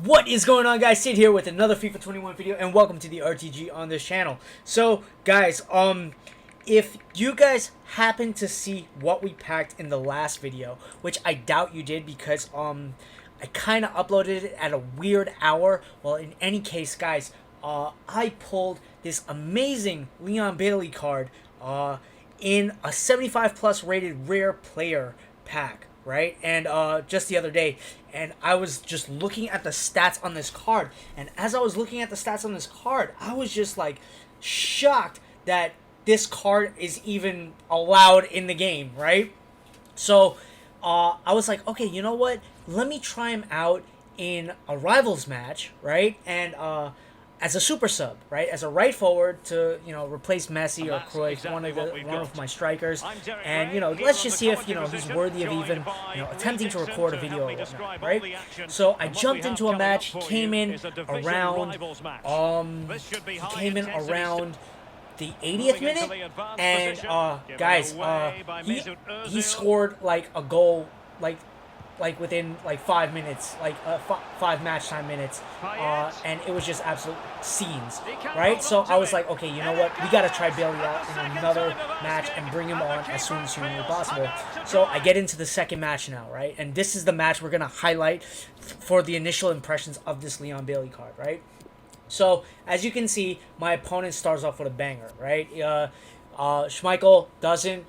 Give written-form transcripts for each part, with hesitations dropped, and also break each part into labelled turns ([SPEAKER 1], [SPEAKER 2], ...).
[SPEAKER 1] What is going on, guys? Sid here with another FIFA 21 video, and welcome to the RTG on this channel. So, guys, if you guys happen to see what we packed in the last video, which I doubt you did because I kind of uploaded it at a weird hour. Well, in any case, guys, I pulled this amazing Leon Bailey card in a 75 plus rated rare player pack. Right, and just the other day, and I was just looking at the stats on this card, and as I was looking at the stats on this card, I was just like shocked that this card is even allowed in the game, right? So I was like, okay, you know what? Let me try him out in a rivals match, right? And as a super sub, right, as a right forward to replace Messi or Cruyff, one of my strikers, and let's just see if he's worthy of even attempting to record a video or whatnot, right? So I jumped into a match. He came in around the 80th minute, and guys, he scored like a goal like within like 5 minutes, like 5 match time minutes, and it was just absolute scenes, right? So I was like, okay, you know what, we gotta try Bailey out in another match and bring him on as soon as humanly possible. So I get into the second match now, right? And this is the match we're gonna highlight for the initial impressions of this Leon Bailey card, right? So as you can see, my opponent starts off with a banger, right? Schmeichel doesn't.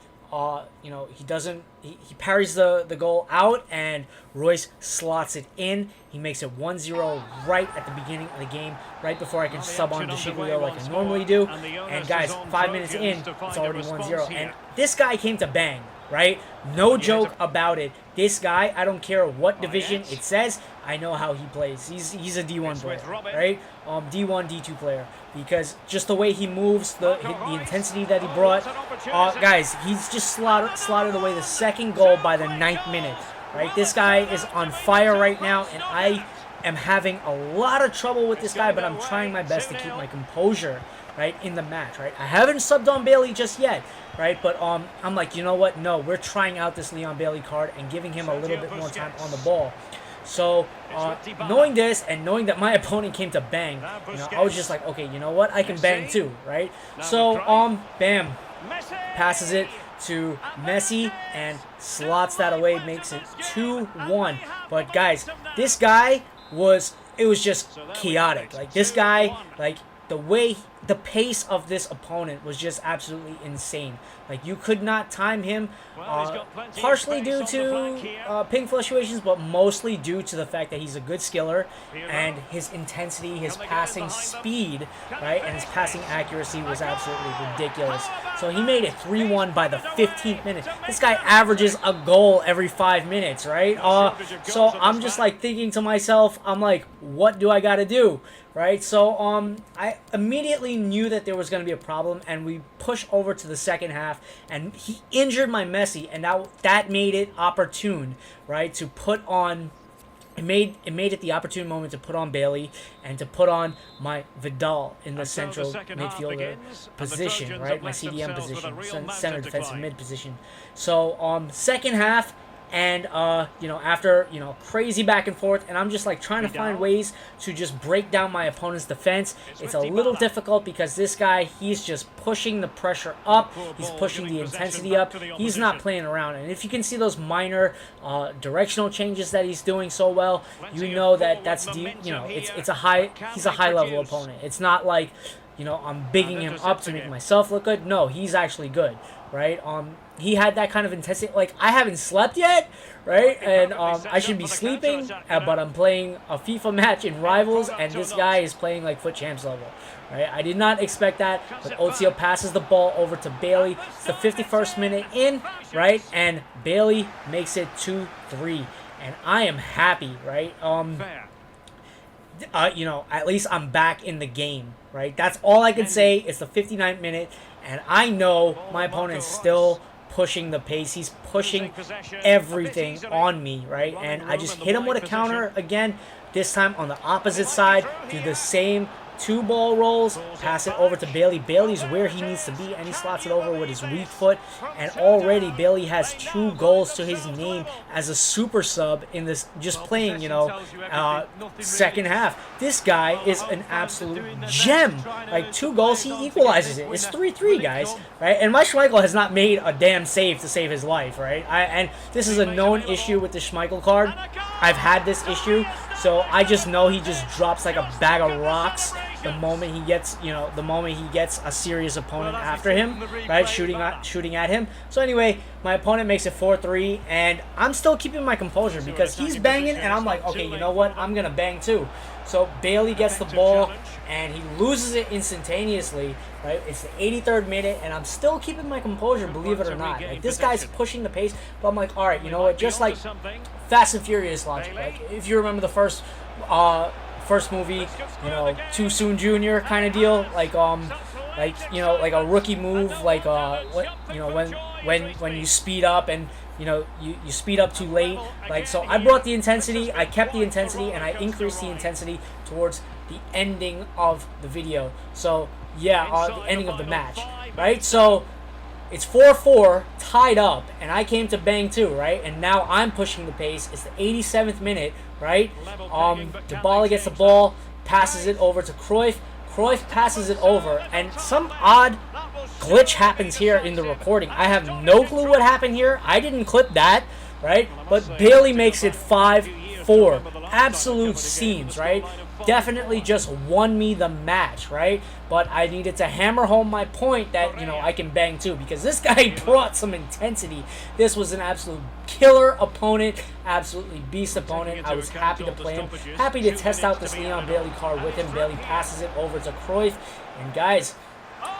[SPEAKER 1] He parries the goal out, and Royce slots it in. He makes it 1-0 right at the beginning of the game, right before I can sub on DeShiglio like I normally do. And guys, 5 minutes in, it's already 1-0. And this guy came to bang, right? No joke about it. This guy, I don't care what division it says, I know how he plays. He's a D1 player, right? D1, D2 player. Because just the way he moves, the intensity that he brought, guys, he's just slotted away the second goal by the 9th minute, right? This guy is on fire right now, and I am having a lot of trouble with this guy, but I'm trying my best to keep my composure, right, in the match, right? I haven't subbed on Bailey just yet, right? But I'm like, you know what? No, we're trying out this Leon Bailey card and giving him a little bit more time on the ball. So, knowing this and knowing that my opponent came to bang, I was just like, okay, you know what? I can bang too, right? So, bam, passes it to Messi and slots that away, makes it 2-1. But guys, this guy it was just chaotic. Like, this guy, like, the pace of this opponent was just absolutely insane. Like, you could not time him, partially due to ping fluctuations, but mostly due to the fact that he's a good skiller, and his intensity, his passing speed, right, and his passing accuracy was absolutely ridiculous. So he made it 3-1 by the 15th minute. This guy averages a goal every 5 minutes, right? So I'm just like thinking to myself, I'm like, what do I gotta do? Right, so I immediately knew that there was going to be a problem, and we push over to the second half, and he injured my Messi, and that made it opportune, right, to put on. It made it the opportune moment to put on Bailey and to put on my Vidal in the central midfielder position, right, my CDM position, center defensive mid position. So second half. And, after, crazy back and forth, and I'm just, like, trying to find ways to just break down my opponent's defense. It's a little difficult because this guy, he's just pushing the pressure up. He's pushing the intensity up. He's not playing around. And if you can see those minor directional changes that he's doing so well, you know that that's, he's a high-level opponent. It's not like, I'm bigging him up to make myself look good. No, he's actually good, right? He had that kind of intensity. Like, I haven't slept yet, right? And I should be sleeping, but I'm playing a FIFA match in Rivals, and this guy is playing like Foot Champs level, right? I did not expect that, but Ozil passes the ball over to Bailey. It's the 51st minute in, right? And Bailey makes it 2-3, and I am happy, right? At least I'm back in the game, right? That's all I can say. It's the 59th minute, and I know my opponent's still pushing the pace. He's pushing everything on me, right? And I just hit him with a counter again, this time on the opposite side, do the same 2 ball rolls, pass it over to Bailey. Bailey's where he needs to be, and he slots it over with his weak foot. And already Bailey has 2 goals to his name as a super sub in this, just playing, you know, second half. This guy is an absolute gem. Like, 2 goals, he equalizes it. It's 3-3, guys, right? And my Schmeichel has not made a damn save to save his life, right? And this is a known issue with the Schmeichel card. I've had this issue, so I just know he just drops like a bag of rocks the moment he gets, you know, the moment he gets a serious opponent after him, right? Shooting at him. So anyway, my opponent makes it 4-3, and I'm still keeping my composure because he's banging, and I'm like, okay, you know what? I'm gonna bang too. So Bailey gets the ball, and he loses it instantaneously, right? It's the 83rd minute, and I'm still keeping my composure, believe it or not. Like, this guy's pushing the pace, but I'm like, all right, you know what? Just like Fast and Furious logic. Like, if you remember the first movie, you know, Too Soon Jr. kind of deal, like you know, like a rookie move, like you know, when you speed up and you know you speed up too late. Like, so I brought the intensity, I kept the intensity, and I increased the intensity towards the ending of the video. So yeah, the ending of the match, right? So it's 4-4, tied up, and I came to bang too, right? And now I'm pushing the pace. It's the 87th minute, right? Dybala gets the ball, passes it over to Cruyff. Cruyff passes it over, and some odd glitch happens here in the recording. I have no clue what happened here. I didn't clip that, right? But Bailey makes it 5-4. Absolute scenes, right? Definitely just won me the match, right? But I needed to hammer home my point that, you know, I can bang too, because this guy brought some intensity. This was an absolute killer opponent, absolutely beast opponent. I was happy to play him, happy to test out this Leon Bailey card with him. Bailey passes it over to Cruyff, and guys,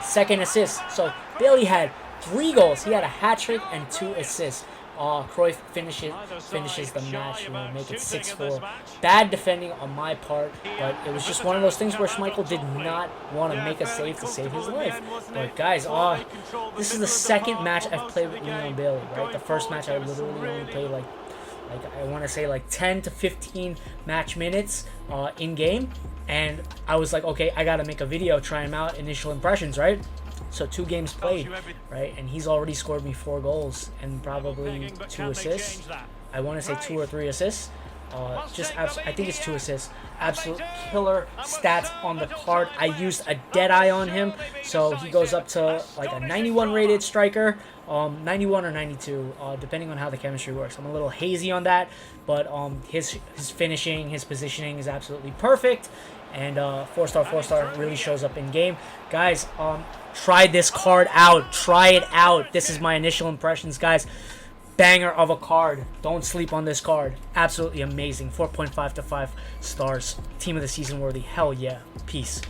[SPEAKER 1] second assist. So Bailey had 3 goals. He had a hat trick and 2 assists. Cruyff finishes the match, you know, make it 6-4. Bad defending on my part, but it was just one of those things where Schmeichel did not want to make a save to save his life. But guys, this is the second match I've played with Leon Bailey, right? The first match I literally only played like I want to say like 10 to 15 match minutes in game, and I was like, okay, I gotta make a video, try him out, initial impressions, right? So 2 games played, right? And he's already scored me 4 goals and probably 2 assists. I want to say 2 or 3 assists. I think it's 2 assists. Absolute killer stats on the card. I used a dead eye on him, so he goes up to like a 91 rated striker, 91 or 92, depending on how the chemistry works. I'm a little hazy on that, but his finishing, his positioning is absolutely perfect, and 4-star really shows up in game, guys. Try this card out. Try it out. This is my initial impressions, guys. Banger of a card. Don't sleep on this card. Absolutely amazing. 4.5 to 5 stars. Team of the season worthy. Hell yeah. Peace.